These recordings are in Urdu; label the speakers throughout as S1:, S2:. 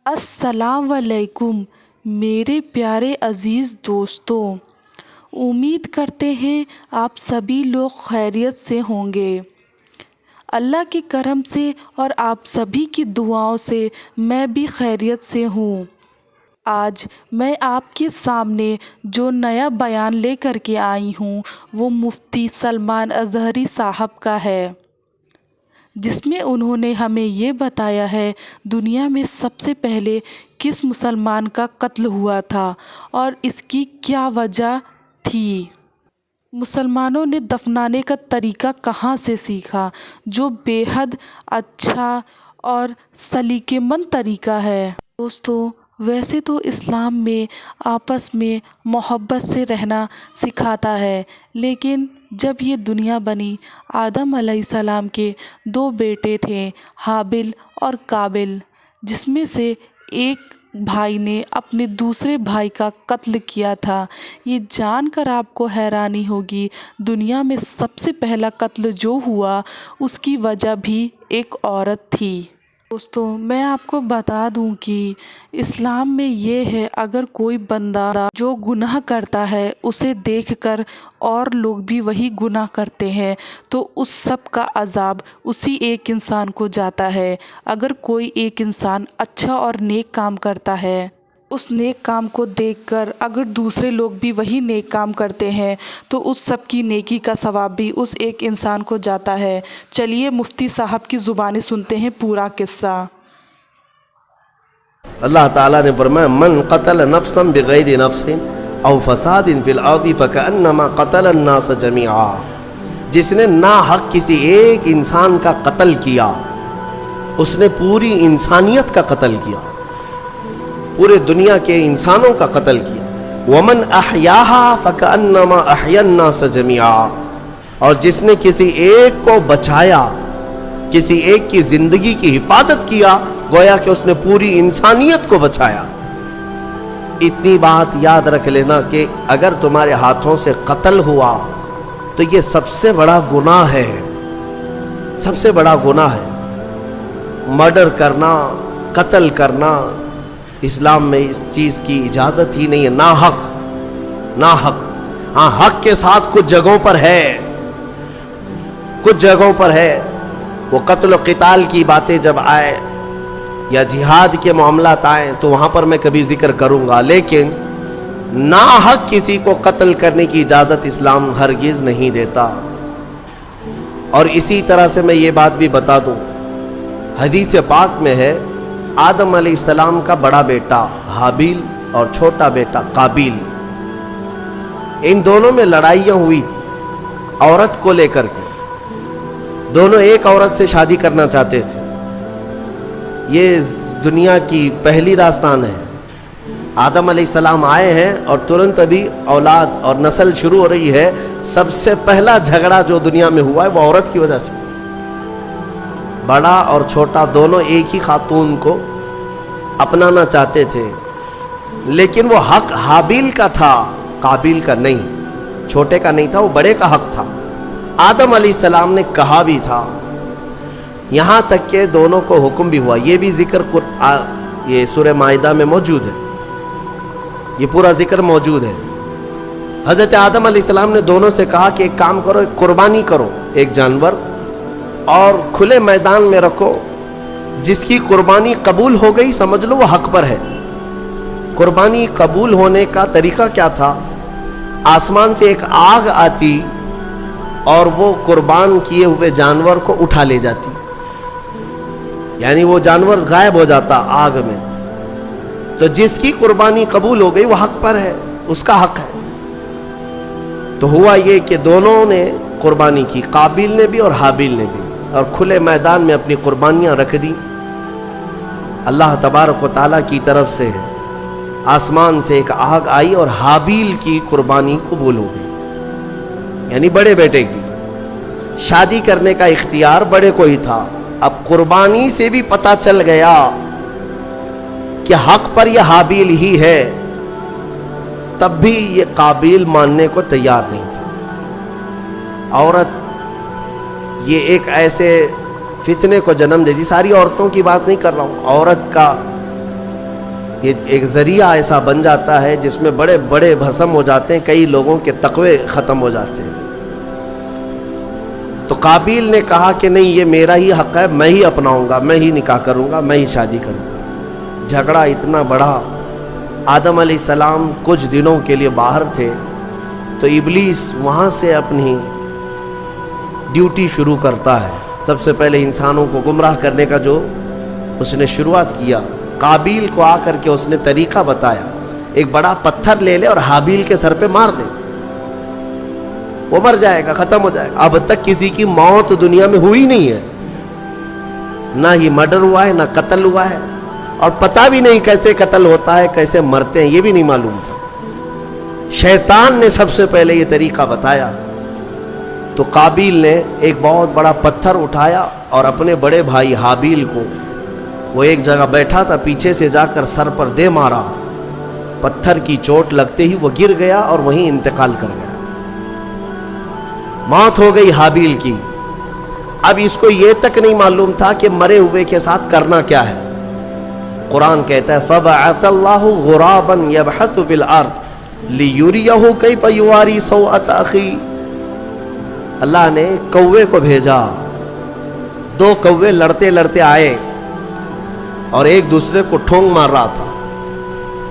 S1: السلام علیکم میرے پیارے عزیز دوستوں، امید کرتے ہیں آپ سبھی لوگ خیریت سے ہوں گے۔ اللہ کے کرم سے اور آپ سبھی کی دعاؤں سے میں بھی خیریت سے ہوں۔ آج میں آپ کے سامنے جو نیا بیان لے کر کے آئی ہوں وہ مفتی سلمان اظہری صاحب کا ہے، جس میں انہوں نے ہمیں یہ بتایا ہے دنیا میں سب سے پہلے کس مسلمان کا قتل ہوا تھا اور اس کی کیا وجہ تھی۔ مسلمانوں نے دفنانے کا طریقہ کہاں سے سیکھا، جو بے حد اچھا اور سلیقہ مند طریقہ ہے۔ دوستو، ویسے تو اسلام میں آپس میں محبت سے رہنا سکھاتا ہے، لیکن جب یہ دنیا بنی، آدم علیہ السلام کے 2 بیٹے تھے، حابل اور قابل، جس میں سے ایک بھائی نے اپنے دوسرے بھائی کا قتل کیا تھا۔ یہ جان کر آپ کو حیرانی ہوگی، دنیا میں سب سے پہلا قتل جو ہوا اس کی وجہ بھی ایک عورت تھی۔ دوستو، میں آپ کو بتا دوں کہ اسلام میں یہ ہے، اگر کوئی بندہ جو گناہ کرتا ہے اسے دیکھ کر اور لوگ بھی وہی گناہ کرتے ہیں تو اس سب کا عذاب اسی ایک انسان کو جاتا ہے۔ اگر کوئی ایک انسان اچھا اور نیک کام کرتا ہے، اس نیک کام کو دیکھ کر اگر دوسرے لوگ بھی وہی نیک کام کرتے ہیں تو اس سب کی نیکی کا ثواب بھی اس ایک انسان کو جاتا ہے۔ چلیے مفتی صاحب کی زبانی سنتے ہیں پورا قصہ۔
S2: اللہ تعالیٰ نے فرمایا من قتل نفسا بغیر نفس او فساد فی الارض فکأنما قتل الناس جميعا، جس نے ناحق کسی ایک انسان کا قتل کیا اس نے پوری انسانیت کا قتل کیا، پورے دنیا کے انسانوں کا قتل کیا۔ ومن احیاها فکأنما احیا الناس جميعا، اور جس نے کسی ایک کو بچایا، کسی ایک کی زندگی کی حفاظت کیا، گویا کہ اس نے پوری انسانیت کو بچایا۔ اتنی بات یاد رکھ لینا کہ اگر تمہارے ہاتھوں سے قتل ہوا تو یہ سب سے بڑا گناہ ہے، سب سے بڑا گناہ ہے۔ مرڈر کرنا، قتل کرنا، اسلام میں اس چیز کی اجازت ہی نہیں ہے۔ ناحق، ناحق، ہاں حق کے ساتھ کچھ جگہوں پر ہے، کچھ جگہوں پر ہے۔ وہ قتل و قتال کی باتیں جب آئے یا جہاد کے معاملات آئیں تو وہاں پر میں کبھی ذکر کروں گا، لیکن ناحق کسی کو قتل کرنے کی اجازت اسلام ہرگز نہیں دیتا۔ اور اسی طرح سے میں یہ بات بھی بتا دوں، حدیث پاک میں ہے آدم علیہ السلام کا بڑا بیٹا حابیل اور چھوٹا بیٹا قابیل، ان دونوں میں لڑائیاں ہوئی عورت کو لے کر کے۔ دونوں ایک عورت سے شادی کرنا چاہتے تھے۔ یہ دنیا کی پہلی داستان ہے۔ آدم علیہ السلام آئے ہیں اور ترنت ابھی اولاد اور نسل شروع ہو رہی ہے۔ سب سے پہلا جھگڑا جو دنیا میں ہوا ہے وہ عورت کی وجہ سے۔ بڑا اور چھوٹا دونوں ایک ہی خاتون کو اپنانا چاہتے تھے، لیکن وہ حق حابیل کا تھا، قابیل کا نہیں، چھوٹے کا نہیں تھا، وہ بڑے کا حق تھا۔ آدم علیہ السلام نے کہا بھی تھا، یہاں تک کہ دونوں کو حکم بھی ہوا۔ یہ بھی ذکر یہ سورہ مائدہ میں موجود ہے، یہ پورا ذکر موجود ہے۔ حضرت آدم علیہ السلام نے دونوں سے کہا کہ ایک کام کرو، ایک قربانی کرو، ایک جانور، اور کھلے میدان میں رکھو۔ جس کی قربانی قبول ہو گئی سمجھ لو وہ حق پر ہے۔ قربانی قبول ہونے کا طریقہ کیا تھا؟ آسمان سے ایک آگ آتی اور وہ قربان کیے ہوئے جانور کو اٹھا لے جاتی، یعنی وہ جانور غائب ہو جاتا آگ میں۔ تو جس کی قربانی قبول ہو گئی وہ حق پر ہے، اس کا حق ہے۔ تو ہوا یہ کہ دونوں نے قربانی کی، قابیل نے بھی اور حابیل نے بھی، اور کھلے میدان میں اپنی قربانیاں رکھ دی۔ اللہ تبارک و تعالیٰ کی طرف سے آسمان سے ایک آگ آئی اور حابیل کی قربانی قبول ہو گئی، یعنی بڑے بیٹے کی۔ شادی کرنے کا اختیار بڑے کو ہی تھا۔ اب قربانی سے بھی پتہ چل گیا کہ حق پر یہ حابیل ہی ہے، تب بھی یہ قابیل ماننے کو تیار نہیں تھا۔ عورت یہ ایک ایسے فتنے کو جنم دے دی۔ ساری عورتوں کی بات نہیں کر رہا ہوں، عورت کا یہ ایک ذریعہ ایسا بن جاتا ہے جس میں بڑے بڑے بھسم ہو جاتے ہیں، کئی لوگوں کے تقوی ختم ہو جاتے ہیں۔ تو قابیل نے کہا کہ نہیں، یہ میرا ہی حق ہے، میں ہی اپناؤں گا، میں ہی نکاح کروں گا، میں ہی شادی کروں گا۔ جھگڑا اتنا بڑا، آدم علیہ السلام کچھ دنوں کے لیے باہر تھے تو ابلیس وہاں سے اپنی ڈیوٹی شروع کرتا ہے۔ سب سے پہلے انسانوں کو گمراہ کرنے کا جو اس نے شروعات کیا، قابیل کو آ کر کے اس نے طریقہ بتایا، ایک بڑا پتھر لے لے اور حابیل کے سر پہ مار دے، وہ مر جائے گا، ختم ہو جائے گا۔ اب تک کسی کی موت دنیا میں ہوئی نہیں ہے، نہ ہی مرڈر ہوا ہے، نہ قتل ہوا ہے، اور پتہ بھی نہیں کیسے قتل ہوتا ہے، کیسے مرتے ہیں، یہ بھی نہیں معلوم تھا۔ شیطان نے سب سے پہلے یہ طریقہ بتایا۔ تو قابیل نے ایک بہت بڑا پتھر اٹھایا اور اپنے بڑے بھائی حابیل کو، وہ ایک جگہ بیٹھا تھا، پیچھے سے جا کر سر پر دے مارا۔ پتھر کی چوٹ لگتے ہی وہ گر گیا اور وہیں انتقال کر گیا، موت ہو گئی حابیل کی۔ اب اس کو یہ تک نہیں معلوم تھا کہ مرے ہوئے کے ساتھ کرنا کیا ہے۔ قرآن کہتا ہے فَبَعَثَ اللَّهُ غُرَابًا يَبْحَثُ فِي الْأَرْضِ لِيُرِيَهُ كَيْفَ يُوَارِي سَوْءَةَ أَخِيهِ، اللہ نے کوے کو بھیجا، دو کوے لڑتے لڑتے آئے اور ایک دوسرے کو ٹھونگ مار رہا تھا،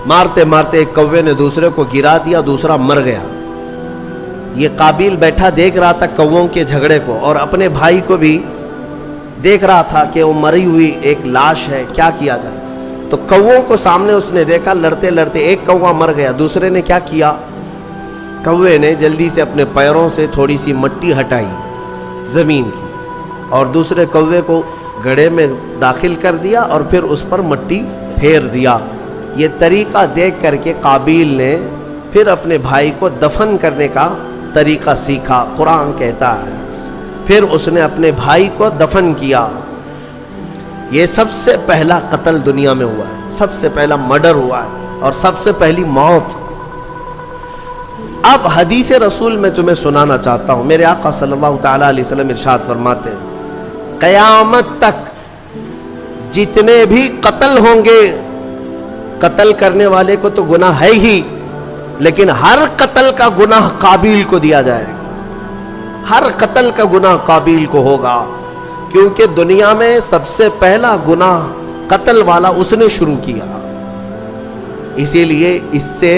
S2: مارتے مارتے ایک کوے نے دوسرے کو گرا دیا، دوسرا مر گیا۔ یہ قابیل بیٹھا دیکھ رہا تھا کووں کے جھگڑے کو، اور اپنے بھائی کو بھی دیکھ رہا تھا کہ وہ مری ہوئی ایک لاش ہے، کیا کیا جائے۔ تو کووں کو سامنے اس نے دیکھا، لڑتے لڑتے ایک کوا مر گیا، دوسرے نے کیا کیا، کوے نے جلدی سے اپنے پیروں سے تھوڑی سی مٹی ہٹائی زمین کی، اور دوسرے کوے کو گڑھے میں داخل کر دیا اور پھر اس پر مٹی پھیر دیا۔ یہ طریقہ دیکھ کر کے قابیل نے پھر اپنے بھائی کو دفن کرنے کا طریقہ سیکھا۔ قرآن کہتا ہے پھر اس نے اپنے بھائی کو دفن کیا۔ یہ سب سے پہلا قتل دنیا میں ہوا ہے، سب سے پہلا مرڈر ہوا ہے، اور سب سے پہلی موت۔ اب حدیث رسول میں تمہیں سنانا چاہتا ہوں۔ میرے آقا صلی اللہ تعالیٰ علیہ وسلم ارشاد فرماتے ہیں قیامت تک جتنے بھی قتل ہوں گے، قتل کرنے والے کو تو گناہ ہے ہی، لیکن ہر قتل کا گناہ قابیل کو دیا جائے گا، ہر قتل کا گناہ قابیل کو ہوگا، کیونکہ دنیا میں سب سے پہلا گناہ قتل والا اس نے شروع کیا۔ اسی لیے اس سے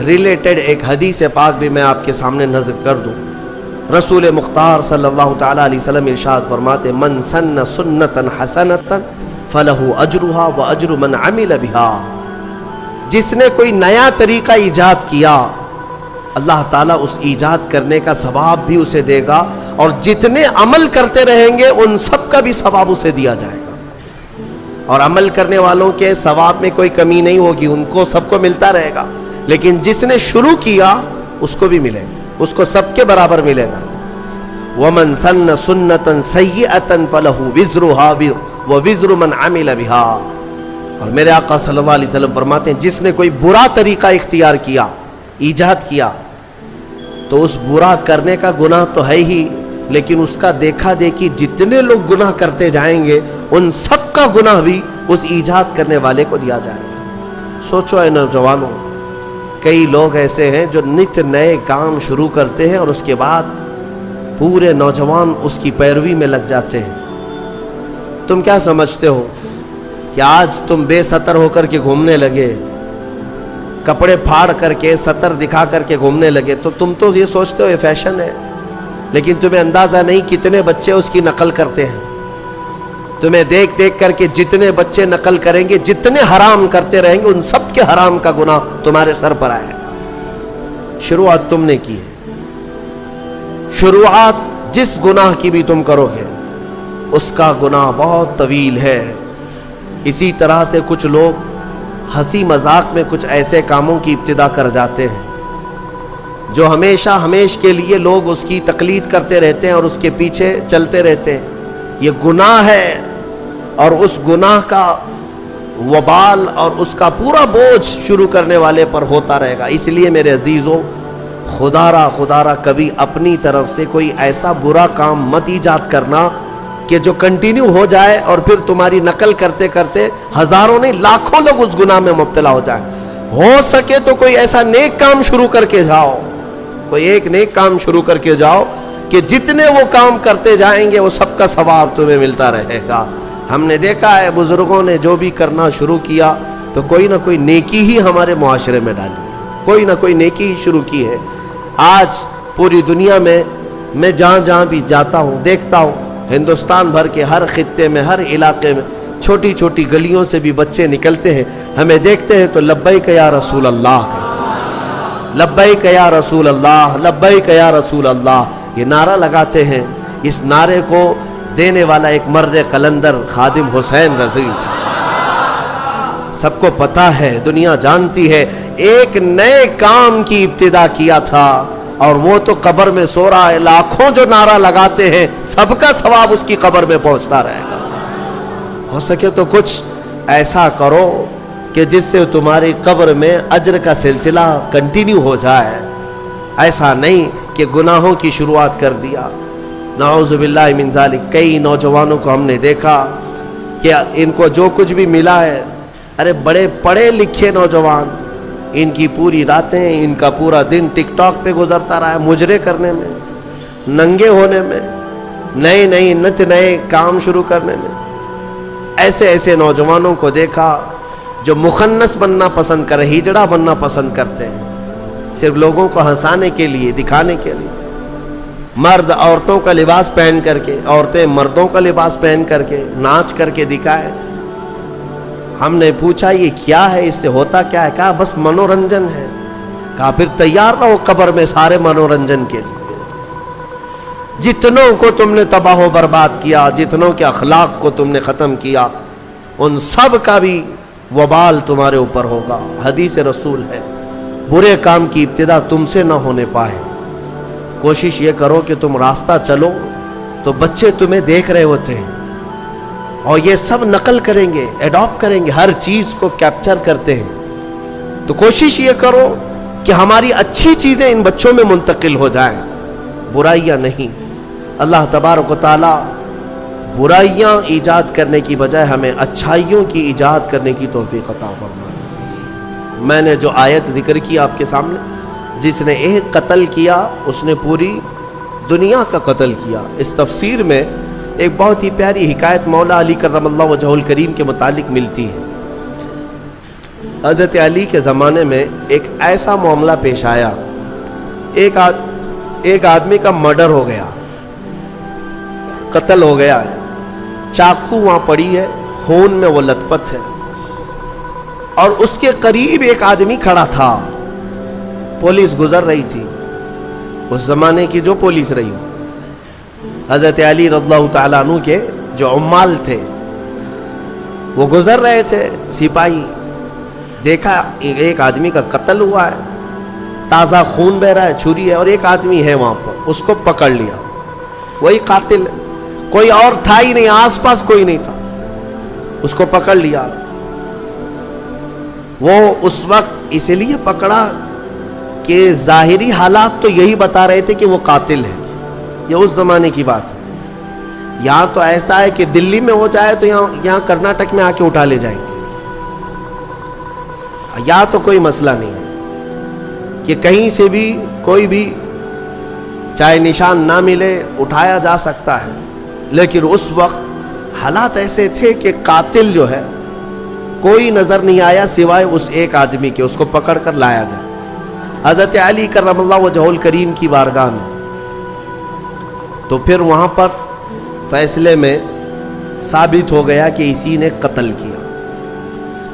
S2: ریلیٹڈ ایک حدیث پاک بھی میں آپ کے سامنے نظر کر دوں۔ رسول مختار صلی اللہ تعالیٰ علیہ وسلم ارشاد فرماتے من سن سنتا حسنتا فلہ اجرہا واجر من عمل بہا، جس نے کوئی نیا طریقہ ایجاد کیا، اللہ تعالیٰ اس ایجاد کرنے کا ثواب بھی اسے دے گا، اور جتنے عمل کرتے رہیں گے ان سب کا بھی ثواب اسے دیا جائے گا، اور عمل کرنے والوں کے ثواب میں کوئی کمی نہیں ہوگی، ان کو سب کو ملتا رہے گا، لیکن جس نے شروع کیا اس کو بھی ملے گا، اس کو سب کے برابر ملے گا۔ وَمَن سَنَّ سُنَّةً سَيِّئَةً فَلَهُ وِزْرُهَا وَوِزْرُ مَنْ عَمِلَ بِهَا، اور میرے آقا صلی اللہ علیہ وسلم فرماتے ہیں جس نے کوئی برا طریقہ اختیار کیا، ایجاد کیا، تو اس برا کرنے کا گناہ تو ہے ہی، لیکن اس کا دیکھا دیکھی جتنے لوگ گناہ کرتے جائیں گے ان سب کا گناہ بھی اس ایجاد کرنے والے کو دیا جائے گا۔ سوچو اے نوجوانوں، کئی لوگ ایسے ہیں جو نت نئے کام شروع کرتے ہیں اور اس کے بعد پورے نوجوان اس کی پیروی میں لگ جاتے ہیں۔ تم کیا سمجھتے ہو کہ آج تم بے ستر ہو کر کے گھومنے لگے، کپڑے پھاڑ کر کے سطر دکھا کر کے گھومنے لگے، تو تم تو یہ سوچتے ہو یہ فیشن ہے، لیکن تمہیں اندازہ نہیں کتنے بچے اس کی نقل کرتے ہیں۔ تمہیں دیکھ دیکھ کر کے جتنے بچے نقل کریں گے، جتنے حرام کرتے رہیں گے، ان سب کے حرام کا گناہ تمہارے سر پر آئے گا۔ شروعات تم نے کی ہے، شروعات جس گناہ کی بھی تم کرو گے اس کا گناہ بہت طویل ہے۔ اسی طرح سے کچھ لوگ ہنسی مذاق میں کچھ ایسے کاموں کی ابتدا کر جاتے ہیں جو ہمیشہ کے لیے لوگ اس کی تقلید کرتے رہتے ہیں اور اس کے پیچھے چلتے رہتے ہیں۔ یہ گناہ ہے، اور اس گناہ کا وبال اور اس کا پورا بوجھ شروع کرنے والے پر ہوتا رہے گا۔ اس لیے میرے عزیزوں، خدا را کبھی اپنی طرف سے کوئی ایسا برا کام مت ایجاد کرنا کہ جو کنٹینیو ہو جائے اور پھر تمہاری نقل کرتے کرتے ہزاروں نہیں لاکھوں لوگ اس گناہ میں مبتلا ہو جائیں. ہو سکے تو کوئی ایسا نیک کام شروع کر کے جاؤ, کوئی ایک نیک کام شروع کر کے جاؤ کہ جتنے وہ کام کرتے جائیں گے وہ سب کا ثواب تمہیں ملتا رہے گا. ہم نے دیکھا ہے بزرگوں نے جو بھی کرنا شروع کیا تو کوئی نہ کوئی نیکی ہی ہمارے معاشرے میں ڈالی ہے, کوئی نہ کوئی نیکی ہی شروع کی ہے. آج پوری دنیا میں جہاں جہاں بھی جاتا ہوں دیکھتا ہوں, ہندوستان بھر کے ہر خطے میں ہر علاقے میں چھوٹی چھوٹی گلیوں سے بھی بچے نکلتے ہیں, ہمیں دیکھتے ہیں تو لبیک یا رسول اللہ, لبیک یا رسول اللہ, لبیک یا رسول اللہ یہ نعرہ لگاتے ہیں. اس نعرے کو دینے والا ایک مرد قلندر خادم حسین رضوی, سب کو پتا ہے, دنیا جانتی ہے, ایک نئے کام کی ابتدا کیا تھا اور وہ تو قبر میں سو رہا ہے. لاکھوں جو نعرہ لگاتے ہیں سب کا ثواب اس کی قبر میں پہنچتا رہے گا. ہو سکے تو کچھ ایسا کرو کہ جس سے تمہاری قبر میں اجر کا سلسلہ کنٹینیو ہو جائے. ایسا نہیں کہ گناہوں کی شروعات کر دیا. نعوذ باللہ من ذالک. کئی نوجوانوں کو ہم نے دیکھا کہ ان کو جو کچھ بھی ملا ہے, ارے بڑے پڑھے لکھے نوجوان, ان کی پوری راتیں, ان کا پورا دن ٹک ٹاک پہ گزرتا رہا ہے, مجرے کرنے میں, ننگے ہونے میں, نئے نئے کام شروع کرنے میں. ایسے ایسے نوجوانوں کو دیکھا جو مخنث بننا پسند کرے, ہجڑا بننا پسند کرتے ہیں, صرف لوگوں کو ہنسانے کے لیے, دکھانے کے لیے. مرد عورتوں کا لباس پہن کر کے, عورتیں مردوں کا لباس پہن کر کے ناچ کر کے دکھائے. ہم نے پوچھا یہ کیا ہے, اس سے ہوتا کیا ہے؟ کہا بس منورنجن ہے. کہا پھر تیار رہو قبر میں سارے منورنجن کے لیے. جتنوں کو تم نے تباہ و برباد کیا, جتنوں کے اخلاق کو تم نے ختم کیا, ان سب کا بھی وبال تمہارے اوپر ہوگا. حدیث رسول ہے, برے کام کی ابتدا تم سے نہ ہونے پائے. کوشش یہ کرو کہ تم راستہ چلو تو بچے تمہیں دیکھ رہے ہوتے ہیں اور یہ سب نقل کریں گے, ایڈاپٹ کریں گے, ہر چیز کو کیپچر کرتے ہیں. تو کوشش یہ کرو کہ ہماری اچھی چیزیں ان بچوں میں منتقل ہو جائیں, برائیاں نہیں. اللہ تبارک و تعالی برائیاں ایجاد کرنے کی بجائے ہمیں اچھائیوں کی ایجاد کرنے کی توفیق عطا فرمائے. میں نے جو آیت ذکر کی آپ کے سامنے, جس نے ایک قتل کیا اس نے پوری دنیا کا قتل کیا. اس تفسیر میں ایک بہت ہی پیاری حکایت مولا علی کرم اللہ وجہہ الکریم کے متعلق ملتی ہے. حضرت علی کے زمانے میں ایک ایسا معاملہ پیش آیا, ایک آدمی کا مرڈر ہو گیا, قتل ہو گیا ہے, چاقو وہاں پڑی ہے, خون میں وہ لت پت ہے, اور اس کے قریب ایک آدمی کھڑا تھا. پولیس گزر رہی تھی, اس زمانے کی جو پولیس رہی ہو. حضرت علی رضی اللہ تعالیٰ عنہ کے جو عمال تھے وہ گزر رہے تھے. سپاہی دیکھا ایک آدمی کا قتل ہوا ہے, تازہ خون بہ رہا ہے, چھری ہے, اور ایک آدمی ہے وہاں پر, اس کو پکڑ لیا. وہی قاتل, کوئی اور تھا ہی نہیں, آس پاس کوئی نہیں تھا, اس کو پکڑ لیا. وہ اس وقت اس لیے پکڑا کہ ظاہری حالات تو یہی بتا رہے تھے کہ وہ قاتل ہے. یہ اس زمانے کی بات ہے. یہاں تو ایسا ہے کہ دلی میں ہو جائے تو یہاں کرناٹک میں آ کے اٹھا لے جائیں گے. یہاں تو کوئی مسئلہ نہیں ہے کہ کہیں سے بھی کوئی بھی چاہے نشان نہ ملے اٹھایا جا سکتا ہے. لیکن اس وقت حالات ایسے تھے کہ قاتل جو ہے کوئی نظر نہیں آیا سوائے اس ایک آدمی کے, اس کو پکڑ کر لایا گیا حضرت علی کرم اللہ وجہہ الکریم کی بارگاہ میں. تو پھر وہاں پر فیصلے میں ثابت ہو گیا کہ اسی نے قتل کیا,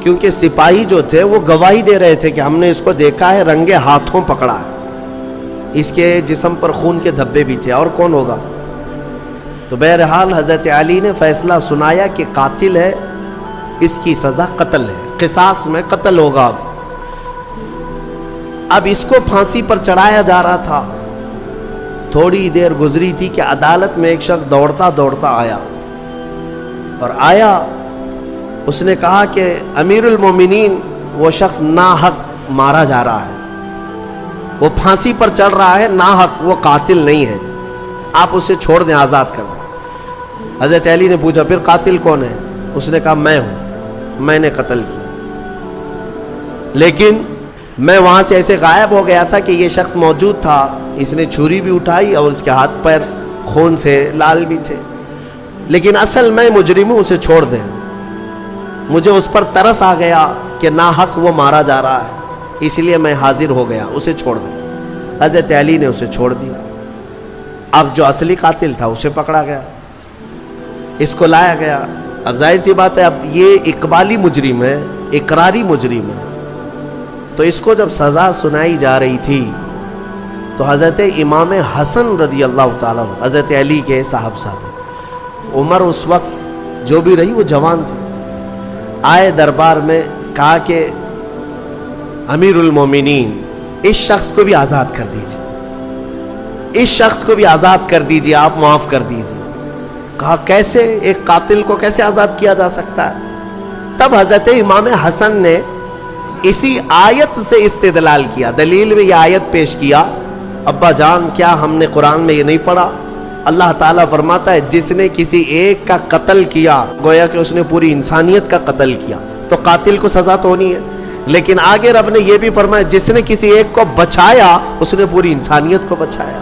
S2: کیونکہ سپاہی جو تھے وہ گواہی دے رہے تھے کہ ہم نے اس کو دیکھا ہے, رنگے ہاتھوں پکڑا ہے, اس کے جسم پر خون کے دھبے بھی تھے, اور کون ہوگا. تو بہرحال حضرت علی نے فیصلہ سنایا کہ قاتل ہے, اس کی سزا قتل ہے, قصاص میں قتل ہوگا. اب اس کو پھانسی پر چڑھایا جا رہا تھا. تھوڑی دیر گزری تھی کہ عدالت میں ایک شخص دوڑتا دوڑتا آیا, اور آیا, اس نے کہا کہ امیر المومنین وہ شخص ناحق مارا جا رہا ہے, وہ پھانسی پر چڑھ رہا ہے ناحق, وہ قاتل نہیں ہے, آپ اسے چھوڑ دیں, آزاد کر دیں. حضرت علی نے پوچھا پھر قاتل کون ہے؟ اس نے کہا میں ہوں، میں نے قتل کیا، لیکن میں وہاں سے ایسے غائب ہو گیا تھا کہ یہ شخص موجود تھا، اس نے چھری بھی اٹھائی اور اس کے ہاتھ پیر خون سے لال بھی تھے، لیکن اصل میں مجرم ہوں، اسے چھوڑ دیں، مجھے اس پر ترس آ گیا کہ ناحق وہ مارا جا رہا ہے، اس لیے میں حاضر ہو گیا، اسے چھوڑ دیں۔ حضرت علی نے اسے چھوڑ دیا۔ اب جو اصلی قاتل تھا اسے پکڑا گیا، اس کو لایا گیا۔ اب ظاہر سی بات ہے، اب یہ اقبالی مجرم ہے، اقراری مجرم ہے، تو اس کو جب سزا سنائی جا رہی تھی تو حضرت امام حسن رضی اللہ تعالیٰ عنہ، حضرت علی کے صاحبزادے، عمر اس وقت جو بھی رہی وہ جوان تھے، آئے دربار میں، کہا کہ امیر المومنین اس شخص کو بھی آزاد کر دیجیے، اس شخص کو بھی آزاد کر دیجیے، آپ معاف کر دیجیے۔ کہا کیسے؟ ایک قاتل کو کیسے آزاد کیا جا سکتا ہے؟ تب حضرت امام حسن نے اسی آیت سے استدلال کیا، دلیل میں یہ آیت پیش کیا، ابا جان کیا ہم نے قرآن میں یہ نہیں پڑھا؟ اللہ تعالیٰ فرماتا ہے جس نے کسی ایک کا قتل کیا گویا کہ اس نے پوری انسانیت کا قتل کیا، تو قاتل کو سزا تو ہونی ہے، لیکن آگے رب نے یہ بھی فرمایا جس نے کسی ایک کو بچایا اس نے پوری انسانیت کو بچایا۔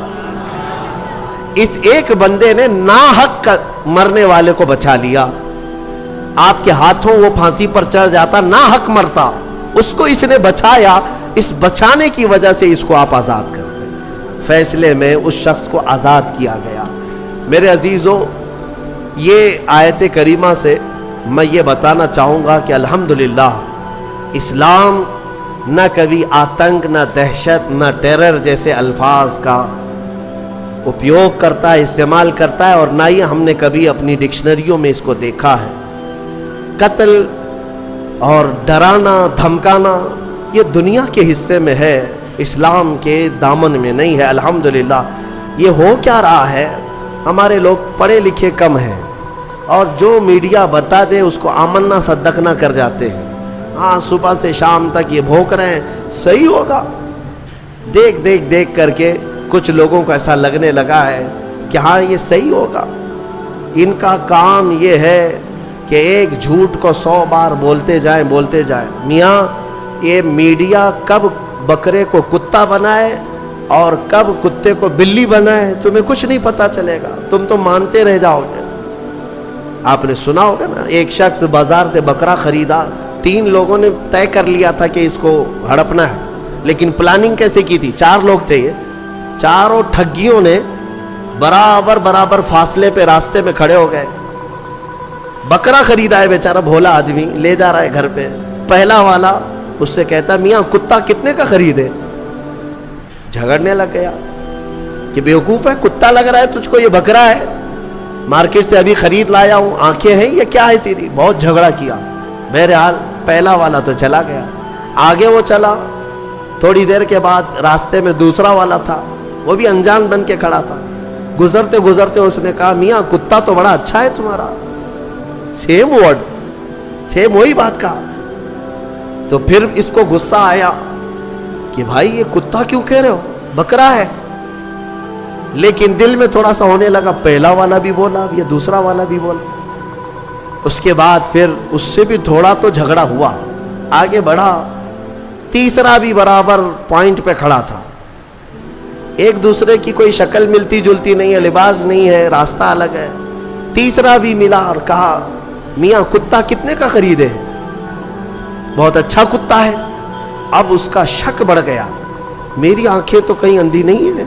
S2: اس ایک بندے نے ناحق مرنے والے کو بچا لیا، آپ کے ہاتھوں وہ پھانسی پر چڑھ جاتا، ناحق مرتا، اس کو اس نے بچایا، اس بچانے کی وجہ سے اس کو آپ آزاد کر دیں۔ فیصلے میں اس شخص کو آزاد کیا گیا۔ میرے عزیزو، یہ آیت کریمہ سے میں یہ بتانا چاہوں گا کہ الحمدللہ اسلام نہ کبھی آتنک، نہ دہشت، نہ ٹیرر جیسے الفاظ کا اپیوگ کرتا ہے، استعمال کرتا ہے، اور نہ ہی ہم نے کبھی اپنی ڈکشنریوں میں اس کو دیکھا ہے۔ قتل اور ڈرانا، دھمکانا یہ دنیا کے حصے میں ہے، اسلام کے دامن میں نہیں ہے۔ الحمدللہ یہ ہو کیا رہا ہے، ہمارے لوگ پڑھے لکھے کم ہیں، اور جو میڈیا بتا دے اس کو آمنا صدقنا کر جاتے ہیں۔ ہاں صبح سے شام تک یہ بھونک رہے ہیں صحیح ہوگا، دیکھ کر کے کچھ لوگوں کو ایسا لگنے لگا ہے کہ ہاں یہ صحیح ہوگا۔ ان کا کام یہ ہے کہ ایک جھوٹ کو 100 بار بولتے جائیں۔ میاں یہ میڈیا کب بکرے کو کتا بنائے اور کب کتے کو بلی بنائے تمہیں کچھ نہیں پتا چلے گا، تم تو مانتے رہ جاؤ گے۔ آپ نے سنا ہوگا نا، ایک شخص بازار سے بکرا خریدا، 3 لوگوں نے طے کر لیا تھا کہ اس کو ہڑپنا ہے، لیکن پلاننگ کیسے کی تھی؟ 4 لوگ تھے، یہ چاروں ٹھگیوں نے برابر فاصلے پہ راستے میں کھڑے ہو گئے۔ بکرا خریدا ہے بیچارہ بھولا آدمی، لے جا رہا ہے گھر پہ، پہلا والا اس سے کہتا میاں کتا کتنے کا خریدے؟ جھگڑنے لگ گیا کہ بیوقوف ہے، کتا لگ رہا ہے تجھ کو، یہ بکرا ہے، مارکیٹ سے ابھی خرید لایا ہوں، آنکھیں ہیں یہ کیا ہے تیری؟ بہت جھگڑا کیا۔ بہرحال پہلا والا تو چلا گیا، آگے وہ چلا، تھوڑی دیر کے بعد راستے میں دوسرا والا تھا، وہ بھی انجان بن کے کھڑا تھا۔ گزرتے اس نے کہا میاں کتا تو بڑا اچھا ہے تمہارا، سیم ورڈ، سیم وہی بات کہا۔ تو پھر اس کو غصہ آیا کہ بھائی یہ کتا کیوں کہہ رہے ہو، بکرا ہے، لیکن دل میں تھوڑا سا ہونے لگا، پہلا والا بھی بولا اب یہ دوسرا والا بھی بولا۔ اس کے بعد پھر اس سے بھی تھوڑا تو جھگڑا ہوا، آگے بڑھا، تیسرا بھی برابر پوائنٹ پہ کھڑا تھا، ایک دوسرے کی کوئی شکل ملتی جلتی نہیں ہے، لباس نہیں ہے، راستہ الگ ہے۔ تیسرا بھی ملا اور کہا میاں کتا کتنے کا خریدے؟ بہت اچھا کتا ہے۔ اب اس کا شک بڑھ گیا، میری آنکھیں تو کہیں اندھی نہیں ہیں،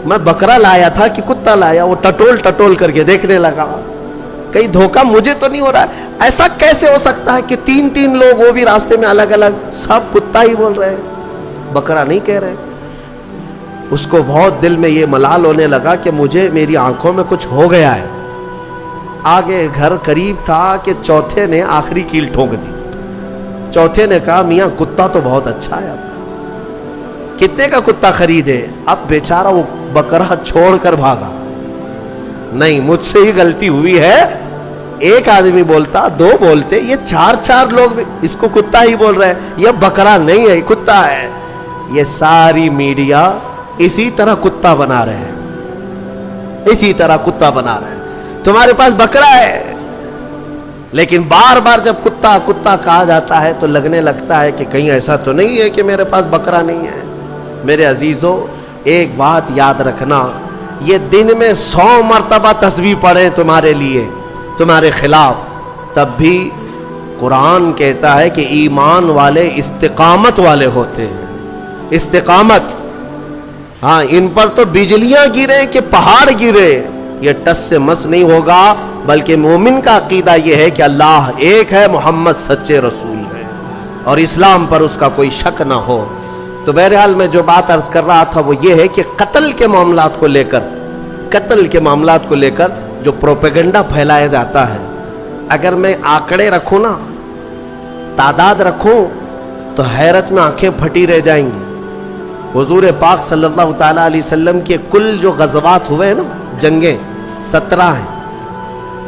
S2: میں بکرا لایا تھا کہ کتا لایا؟ وہ ٹٹول کر کے دیکھنے لگا، کہیں دھوکہ مجھے تو نہیں ہو رہا ہے، ایسا کیسے ہو سکتا ہے کہ 3 لوگ وہ بھی راستے میں الگ الگ سب کتا ہی بول رہے ہیں، بکرا نہیں کہہ رہے۔ اس کو بہت دل میں یہ ملال ہونے لگا کہ مجھے میری آنکھوں میں کچھ ہو گیا ہے۔ آگے گھر قریب تھا کہ چوتھے نے آخری کیل ٹھونک دی۔ چوتھے نے کہا میاں کتا تو بہت اچھا ہے، اب کتنے کا کتا خریدے؟ اب بیچارہ وہ بکرا چھوڑ کر بھاگا، نہیں مجھ سے ہی غلطی ہوئی ہے، ایک آدمی بولتا، 2 بولتے، یہ 4 لوگ اس کو کتا ہی بول رہے ہیں، یہ بکرا نہیں ہے کتا ہے۔ یہ ساری میڈیا اسی طرح کتا بنا رہے ہیں، اسی طرح کتا بنا رہے ہیں۔ تمہارے پاس بکرا ہے، لیکن بار بار جب کتا کتا کہا جاتا ہے تو لگنے لگتا ہے کہ کہیں ایسا تو نہیں ہے کہ میرے پاس بکرا نہیں ہے۔ میرے عزیزو، ایک بات یاد رکھنا، یہ دن میں 100 مرتبہ تسبیح پڑھیں تمہارے لیے، تمہارے خلاف، تب بھی قرآن کہتا ہے کہ ایمان والے استقامت والے ہوتے ہیں۔ استقامت، ہاں، ان پر تو بجلیاں گرے کہ پہاڑ گرے، یہ ٹس سے مس نہیں ہوگا، بلکہ مومن کا عقیدہ یہ ہے کہ اللہ ایک ہے، محمد سچے رسول ہے، اور اسلام پر اس کا کوئی شک نہ ہو۔ تو بہرحال میں جو بات عرض کر رہا تھا وہ یہ ہے کہ قتل کے معاملات کو لے کر جو پروپیگنڈا پھیلایا جاتا ہے، اگر میں آنکڑے رکھوں نا، تعداد رکھوں، تو حیرت میں آنکھیں پھٹی رہ جائیں گی۔ حضور پاک صلی اللہ تعالیٰ علیہ وسلم کے کل جو غزوات ہوئے ہیں نا، جنگیں 17 ہیں۔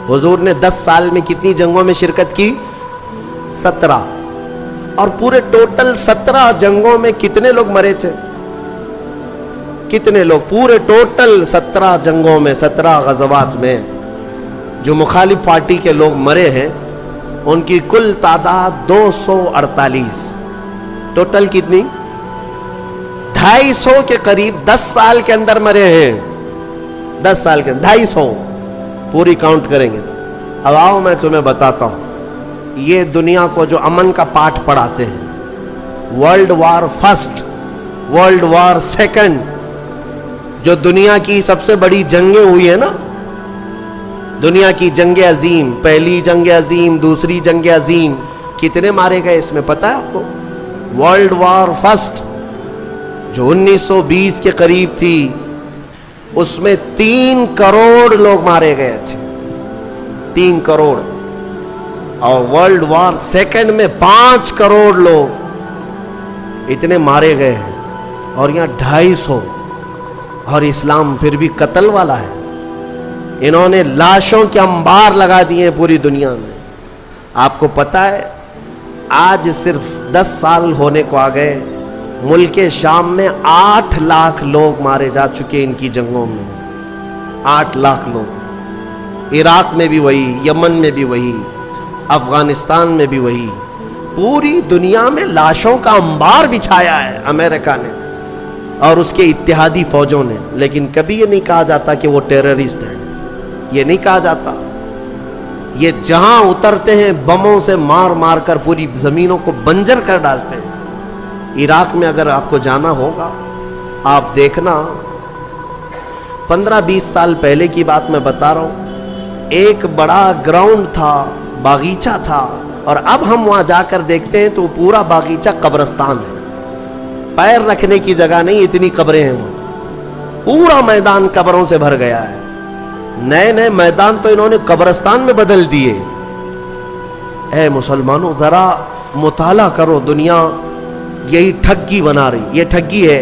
S2: حضور نے 10 سال میں کتنی جنگوں میں شرکت کی؟ 17۔ اور پورے ٹوٹل 17 جنگوں میں کتنے لوگ مرے تھے؟ کتنے لوگ پورے ٹوٹل 17 جنگوں میں، 17 غزوات میں جو مخالف پارٹی کے لوگ مرے ہیں، ان کی کل تعداد 248۔ ٹوٹل کتنی؟ 250 کے قریب 10 سال کے اندر مرے ہیں۔ 10 سال کے اندر 250 پوری کاؤنٹ کریں گے۔ اب آؤ میں تمہیں بتاتا ہوں، یہ دنیا کو جو امن کا پاٹھ پڑھاتے ہیں، world war first, world war second, جو دنیا کی سب سے بڑی جنگیں ہوئی ہیں نا، دنیا کی جنگ عظیم، پہلی جنگ عظیم، دوسری جنگ عظیم، کتنے مارے گئے اس میں پتہ ہے آپ کو؟ ورلڈ وار فرسٹ جو 1920 کے قریب تھی، اس میں 3 کروڑ لوگ مارے گئے تھے، 3 کروڑ۔ اور ورلڈ وار سیکنڈ میں 5 کروڑ لوگ اتنے مارے گئے ہیں، اور یہاں 250۔ اور اسلام پھر بھی قتل والا ہے۔ انہوں نے لاشوں کے انبار لگا دیے پوری دنیا میں۔ آپ کو پتہ ہے آج صرف 10 سال ہونے کو آ گئے، ملک شام میں 8 لاکھ لوگ مارے جا چکے ان کی جنگوں میں۔ 8 لاکھ لوگ۔ عراق میں بھی وہی، یمن میں بھی وہی، افغانستان میں بھی وہی۔ پوری دنیا میں لاشوں کا انبار بچھایا ہے امریکہ نے اور اس کے اتحادی فوجوں نے، لیکن کبھی یہ نہیں کہا جاتا کہ وہ ٹیررسٹ ہیں، یہ نہیں کہا جاتا۔ یہ جہاں اترتے ہیں بموں سے مار مار کر پوری زمینوں کو بنجر کر ڈالتے ہیں۔ عراق میں اگر آپ کو جانا ہوگا، آپ دیکھنا، 15-20 سال پہلے کی بات میں بتا رہا ہوں، ایک بڑا گراؤنڈ تھا، باغیچہ تھا، اور اب ہم وہاں جا کر دیکھتے ہیں تو پورا باغیچہ قبرستان ہے، پیر رکھنے کی جگہ نہیں، اتنی قبریں ہیں وہاں، پورا میدان قبروں سے بھر گیا ہے۔ نئے نئے میدان تو انہوں نے قبرستان میں بدل دیے۔ اے مسلمانوں، ذرا مطالعہ کرو، دنیا یہی ٹھگی بنا رہی، یہ ٹھگی ہے،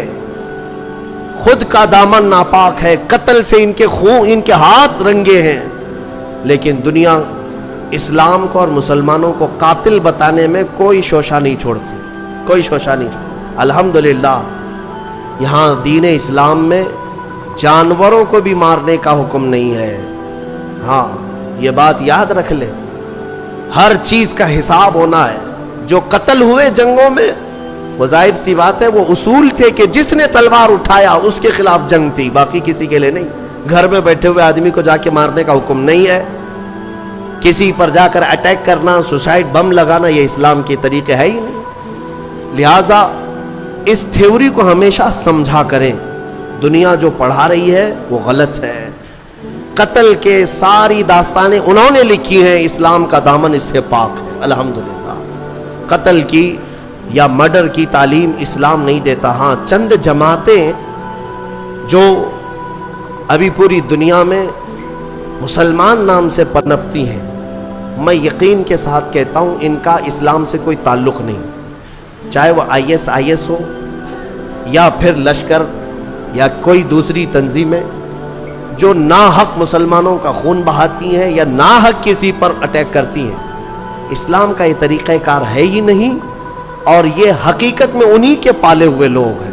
S2: خود کا دامن ناپاک ہے، قتل سے ان کے خون، ان کے ہاتھ رنگے ہیں، لیکن دنیا اسلام کو اور مسلمانوں کو قاتل بتانے میں کوئی شوشہ نہیں چھوڑتی، کوئی شوشہ نہیں چھوڑتی۔ الحمدللہ یہاں دین اسلام میں جانوروں کو بھی مارنے کا حکم نہیں ہے۔ ہاں، یہ بات یاد رکھ لیں، ہر چیز کا حساب ہونا ہے۔ جو قتل ہوئے جنگوں میں، وہ ظاہر سی بات ہے، وہ اصول تھے کہ جس نے تلوار اٹھایا اس کے خلاف جنگ تھی، باقی کسی کے لیے نہیں۔ گھر میں بیٹھے ہوئے آدمی کو جا کے مارنے کا حکم نہیں ہے، کسی پر جا کر اٹیک کرنا، سوسائڈ بم لگانا، یہ اسلام کے طریقے ہے ہی نہیں۔ لہٰذا اس تھیوری کو ہمیشہ سمجھا کریں، دنیا جو پڑھا رہی ہے وہ غلط ہے۔ قتل کے ساری داستانیں انہوں نے لکھی ہیں، اسلام کا دامن اس سے پاک ہے الحمدللہ۔ قتل کی یا مرڈر کی تعلیم اسلام نہیں دیتا۔ ہاں، چند جماعتیں جو ابھی پوری دنیا میں مسلمان نام سے پنپتی ہیں، میں یقین کے ساتھ کہتا ہوں ان کا اسلام سے کوئی تعلق نہیں، چاہے وہ IS ہو یا پھر لشکر یا کوئی دوسری تنظیمیں جو ناحق مسلمانوں کا خون بہاتی ہیں یا ناحق کسی پر اٹیک کرتی ہیں۔ اسلام کا یہ طریقہ کار ہے ہی نہیں، اور یہ حقیقت میں انہی کے پالے ہوئے لوگ ہیں،